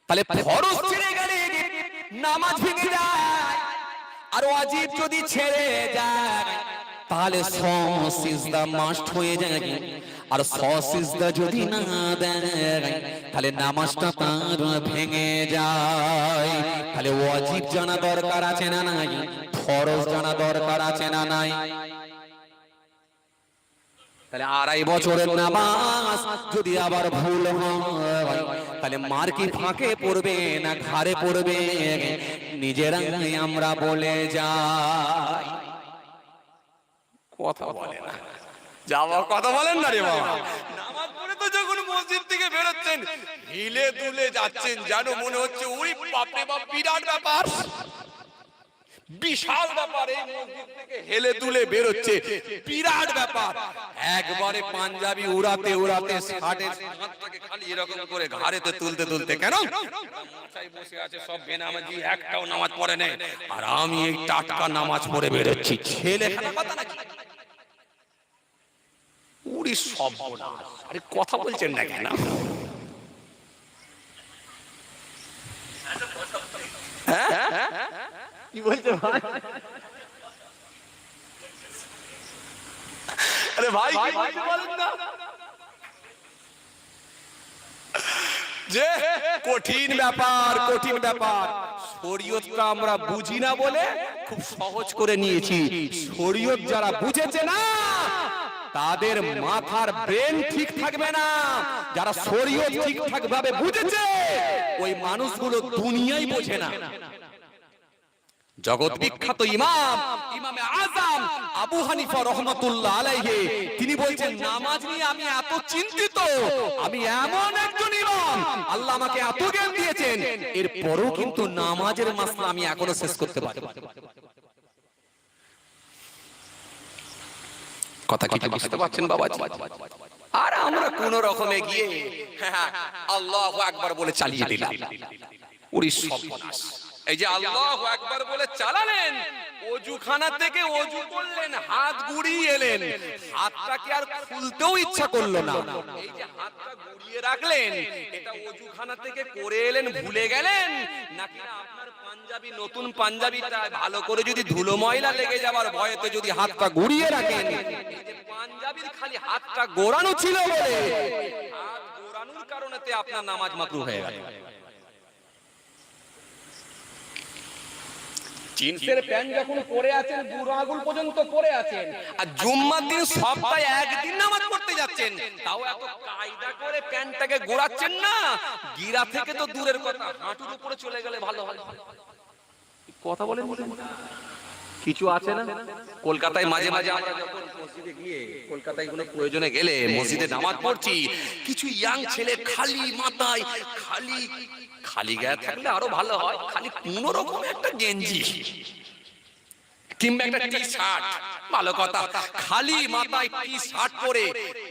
তাহলে ফরজ ছেড়ে গেলে নামাজ ভেঙে যায়, আর ওয়াজিব যদি ছেড়ে যায় তাহলে সিজদা মাস্ট হয়ে যায়, আর সিজদা যদি না দেয় তাহলে নামাজটা তার ভেঙে যায়। তাহলে ওয়াজিব জানা দরকার আছে না নাই? ফরজ জানা দরকার আছে না নাই? তাহলে 2.5 বছরের নামাজ যদি আবার ভুল হয় তাহলে মার কি ফাঁকে পড়বে না ঘাড়ে পড়বে? নিজেরাই আমরা বলে যাই। কথা বলে না যাওয়া, কথা বলেন না রে বাবা। নামাজ পড়ে তো যখন মসজিদ থেকে বেরোচ্ছেন হিলে দুলে যাচ্ছেন, যেন মনে হচ্ছে ওই বাপরে বাপ বিরাট ব্যাপার, বিশাল ব্যাপার। এই মসজিদ থেকে হেলে দুলে বেরোচ্ছে, বিরাট ব্যাপার। একবারে পাঞ্জাবি উড়াতে উড়াতে শার্টের হাতটাকে খালি এরকম করে ঘাড়েতে তুলতে তুলতে, কেন মাথায় বসে আছে সব বেনামাজি, একটাও নামাজ পড়ে নেই, আর আমি এই টাটকা নামাজ পড়ে বেরোচ্ছি। ছেলে কথা নাকি? উড়ি সব, আরে কথা বলছেন না কেন? কি বলছে ভাই? আরে ভাই কি বলেন না, যে কঠিন ব্যাপার, কঠিন ব্যাপার। শরীয়তটা আমরা বুঝি না বলে খুব সহজ করে নিয়েছি। শরীয়ত যারা বুঝেছে না তাদের মাথার ব্রেন ঠিক থাকবে না। যারা শরীয়ত ঠিকঠাক ভাবে বুঝেছে ওই মানুষগুলো দুনিয়ায় বোঝে না। জগৎ বিখ্যাত ইমাম, ইমামে আযম আবু হানিফা রাহমাতুল্লাহ আলাইহি, তিনি বলছেন নামাজ নিয়ে আমি এত চিন্তিত, আমি এমন একজন ইমাম, আল্লাহ আমাকে এত জ্ঞান দিয়েছেন, এরপরও কিন্তু নামাজের মাসলা আমি এখনো শেষ করতে পারি। কথা কি বুঝতে পারছেন বাবাজি? আর আমরা কোন রকমে গিয়ে আল্লাহু আকবার বলে চালিয়ে দিলাম। ওরে সর্বনাশ! এই যে আল্লাহু আকবার বলে চালালেন, ওযুখানা থেকে ওযু করলেন, হাত গুড়িয়ে এলেন, হাতটাকে আর খুলতেও ইচ্ছা করলো না। এই যে হাতটা গুড়িয়ে রাখলেন, এটা ওযুখানা থেকে করে এলেন, ভুলে গেলেন নাকি আপনার পাঞ্জাবি, নতুন পাঞ্জাবিটা ভালো করে যদি ধুলো ময়লা লেগে যাবার ভয়েতে যদি হাতটা গুড়িয়ে রাখেন, এই যে পাঞ্জাবির খালি হাতটা গোড়ানো ছিল বলে হাত গোড়ানোর কারণেতে আপনার নামাজ মাকরুহ হয়ে গেল। জিন্সের প্যান্ট যখন পরে আছেন বুড়ো আঙুল পর্যন্ত পরে আছেন, আর জুম্মার দিন সপ্তাহে একদিন নামাজ পড়তে যাচ্ছেন, তাও এত কায়দা করে প্যান্টটাকে গোড়াচ্ছেন না, গিরা থেকে তো দূরের কথা, হাঁটুর উপরে চলে গেলে ভালো হয়। কথা বলেন কিছু আছে না? কলকাতায় মাঝে মাঝে আমরা যখন মসজিদে গিয়ে, কলকাতায় কোনো প্রয়োজনে গেলে মসজিদে নামাজ পড়ছি, কিছু ইয়াং ছেলে খালি মাথায়, খালি খালি গায়ে থাকলে আরো ভালো হয়, খালি কোন রকম একটা গেঞ্জি কিংবা একটা টি শার্ট, ভালো কথা, খালি মাথায় টি শার্ট পরে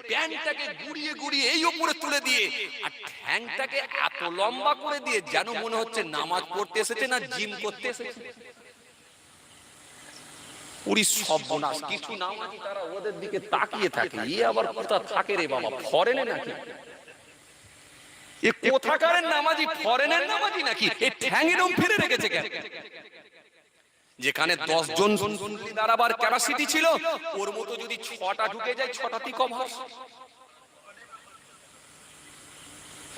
প্যান্টটাকে গুড়িয়ে গুড়িয়ে এই উপরে তুলে দিয়ে আর ঠ্যাংটাকে এত লম্বা করে দিয়ে যেন মনে হচ্ছে নামাজ পড়তে এসেছে না জিম করতে এসেছে। পুরি সর্বনাশ! কিছু নামাজি তারা ওদের দিকে তাকিয়ে থাকে, এ আবার কোথা থাকে রে বাবা, ফরেনে নাকি? এ কোথাকারের নামাজি, ফরেনের নামাজি নাকি? এ ঠ্যাংএরম ফিরে রেখেছে কেন? যেখানে 10 জন সুন্নি দাঁড়াবার ক্যাপাসিটি ছিল, ওর মতো যদি 6টা ঢুকে যায়, 6টাতেই কম হয়।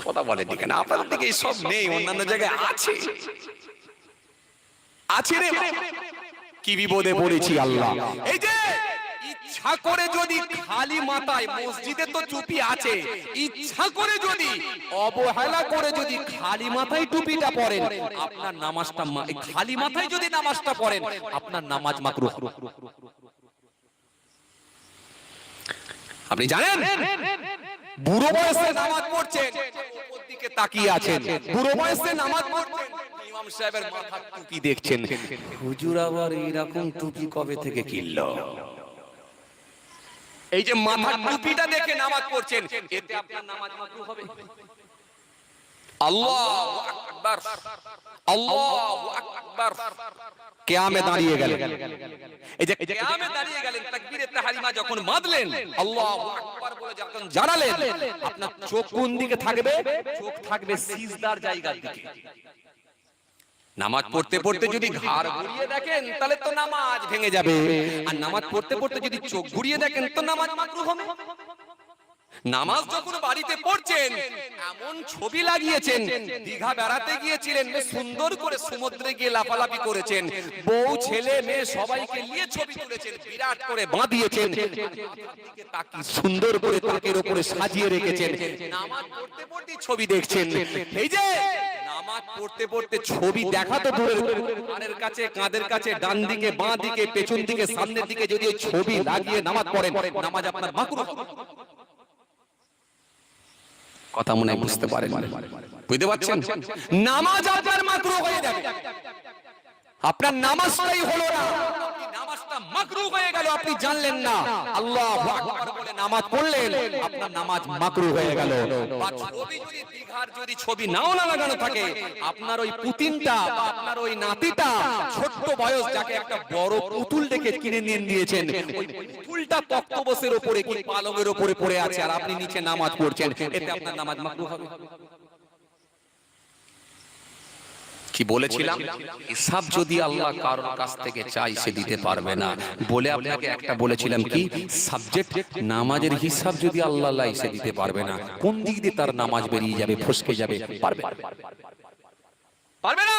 কথা বলেন ঠিক না? আপনাদের দিকে এই সব নেই, অন্যান্য জায়গায় আছে, আছে রে। কি বিপদে পড়েছি আল্লাহ! এই যে ইচ্ছা করে যদি খালি মাথায়, মসজিদে তো টুপি আছে, ইচ্ছা করে যদি অবহেলা করে যদি খালি মাথায় টুপিটা পরেন, আপনার নামাজটা, খালি মাথায় যদি নামাজটা পড়েন আপনার নামাজ মাকরুহ। আপনি জানেন বুড়ো বয়সে নামাজ পড়ছেন, উপর দিকে তাকিয়ে আছেন, বুড়ো বয়সে নামাজ পড়ছেন, ইমাম সাহেবের মাথার টুপি দেখছেন, হুজুর আবার এরকম টুপি কবে থেকে কিনলো? এই যে মাথার টুপিটা দেখে নামাজ পড়ছেন, এতে আপনার নামাজ মাকরুহ হবে? আল্লাহু আকবার, আল্লাহু আকবার। কিয়ামে দাঁড়িয়ে গেলেন। এই যে কিয়ামে দাঁড়িয়ে গেলেন, তাকবীরে তাহরিমা যখন বাঁধলেন, আল্লাহু আকবার বলে যখন জানালেন, আপনার চোখ কোন দিকে থাকবে? চোখ থাকবে সিজদার জায়গার দিকে। নামাজ পড়তে পড়তে যদি ঘাড় ঘুরিয়ে দেখেন তাহলে তো নামাজ ভেঙে যাবে, আর নামাজ পড়তে পড়তে যদি চোখ ঘুরিয়ে দেখেন তো নামাজ মাকরুহ হবে। নামাজ যখন বাড়িতে পড়ছেন, এমন ছবি লাগিয়েছেন, দীঘা বেড়াতে গিয়েছিলেন, সুন্দর করে সমুদ্রে গিয়ে লাফালাফি করেছেন, বউ ছেলে মেয়ে সবাইকে নিয়ে ছবি তুলেছেন, বিরাট করে বাঁধিয়েছেন, তাকে সুন্দর করে তাকের উপরে সাজিয়ে রেখেছেন, নামাজ পড়তে পড়তে ছবি দেখছেন। এই যে নামাজ পড়তে পড়তে ছবি দেখা তো দূরের, কানের কাছে কাঁধের কাছে, ডান দিকে বাঁ দিকে পেছন দিকে সামনের দিকে যদি ওই ছবি লাগিয়ে নামাজ পড়েন, নামাজ আপনার মাকরুহ। কথা মনে বুঝতে পারেন? বুঝতে পারছেন? নামাজ আপনার মাকরুহ হয়ে যাবে, আপনার নামাজটাই হলো না, নামাজটা মাকরুহ হয়ে গেল, আপনি জানলেন না। আল্লাহু আকবার বলে নামাজ পড়লেন, আপনার নামাজ মাকরুহ হয়ে গেল। বা ছবি যদি দীঘার যদি ছবি নাও না লাগানো থাকে, আপনার ওই পুতিনটা বা আপনার ওই নাতিটা ছোট্ট বয়স, যাকে একটা বড় পুতুল দেখে কিনে নিয়ে দিয়েছেন, ওই পুতুলটা তক্তপোষের উপরে কি পালঙের উপরে পড়ে আছে, আর আপনি নিচে নামাজ পড়ছেন, এতে আপনার নামাজ মাকরুহ হবে। কি বলেছিলাম? হিসাব যদি আল্লাহ কারোর কাছ থেকে চাই, সে দিতে পারবে না বলে আপনাকে একটা বলেছিলাম, কি সাবজেক্ট, নামাজের হিসাব যদি আল্লাহ লাই, সে দিতে পারবে না। কোন দিক দিয়ে তার নামাজ বেরিয়ে যাবে, ফসকে যাবে, পারবে না।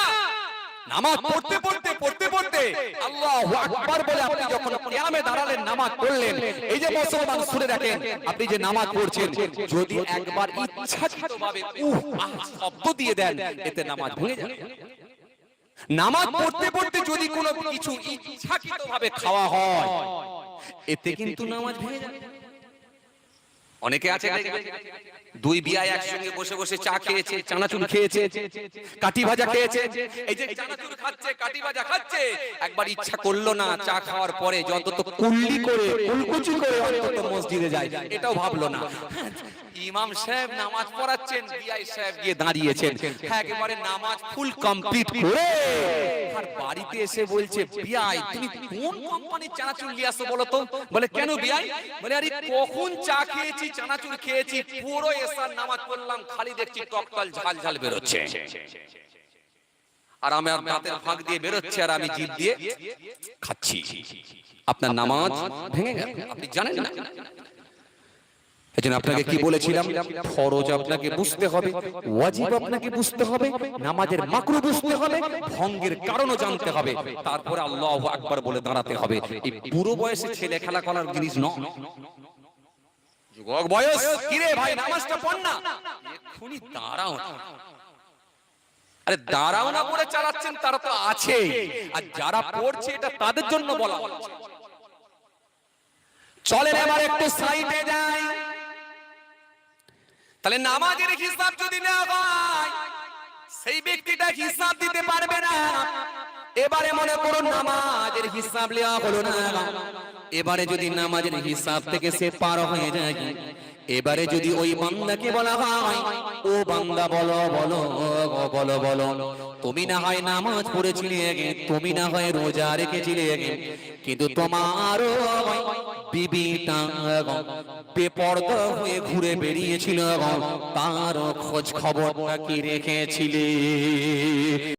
নামাজ পড়তে পড়তে পড়তে পড়তে আল্লাহু আকবার বলে আপনি যখন কিয়ামে দাঁড়ালেন, নামাজ পড়লেন, এই যে মুসলমান শুনে রাখেন, আপনি যে নামাজ পড়ছেন, যদি একবার ইচ্ছাকৃতভাবে উহ আহ শব্দ দিয়ে দেন, এতে নামাজ ভেঙে যাবে। নামাজ পড়তে পড়তে যদি কোনো কিছু ইচ্ছাকৃতভাবে খাওয়া হয়, এতে কিন্তু নামাজ ভেঙে যাবে। অনেকে আছে দুই বিয়ায় একসঙ্গে বসে বসে চা খেয়েছে, চানাচুর খেয়েছে, কাটি ভাজা খেয়েছে, এই যে চানাচুর খাচ্ছে, কাটি ভাজা খাচ্ছে, একবার ইচ্ছা করলো না চা খাওয়ার পরে যত কুল্লি করে কুলকুচি করে অন্তত মসজিদে যায়, এটাও ভাবলো না। ইমাম সাহেব নামাজ পড়াচ্ছেন, বিআই সাহেব গিয়ে দাঁড়িয়েছেন, একেবারে নামাজ ফুল কমপ্লিট করে আর বাড়িতে এসে বলছে, বিআই তুমি কোন কোম্পানির চানাচুর নিয়ে আসো বলো তো? বলে কেন বিআই? বলে আরে কখন চা খেয়েছি, চানাচুর খেয়েছি, পুরো এসার নামাজ পড়লাম, খালি দেখছি টকটল ঝাল ঝাল বেরোচ্ছে, আর আমার দাঁতের ফাঁক দিয়ে বেরোচ্ছে, আর আমি জিভ দিয়ে খাচ্ছি। আপনার নামাজ ভেঙে গেল, আপনি জানেন না। এজন্য আপনাকে কি বলেছিলাম, ফরজ আপনাকে বুঝতে হবে, ওয়াজিব আপনাকে বুঝতে হবে, নামাজের মাকরুহ বুঝতে হবে, ভঙ্গের কারণও জানতে হবে, তারপরে আল্লাহু আকবার বলে দাঁড়াতে হবে। এই পুরো বয়সে ছেলে খেলা করার জিনিস নয়। যুবক বয়স, কি রে ভাই নামাজটা পড় না, এক্ষুনি দাঁড়াও না। আরে দাঁড়াও না বলে চালাচ্ছেন তারা তো আছে, আর যারা পড়ছে এটা তাদের জন্য বলা হচ্ছে। চলেন এবার একটু সাইডে যাই। তাহলে নামাজের হিসাব যদি না হয়, সেই ব্যক্তিটা হিসাব দিতে পারবে না। এবারে মনে করুন নামাজের হিসাব নেওয়া হলো না, এবারে যদি নামাজের হিসাব থেকে সে পার হয়ে যায়, এবারে যদি ওই বান্দাকে বলা হয়, ও বান্দা বলো বলো বলো বলো, তুমি না হয় নামাজ পড়েছিলে, তুমি না হয় রোজা রেখেছিলে, কিন্তু তোমার বিবিটা বেপরদা হয়ে ঘুরে বেরিয়েছিল, তার খোঁজ খবরটা কি রেখেছিলে?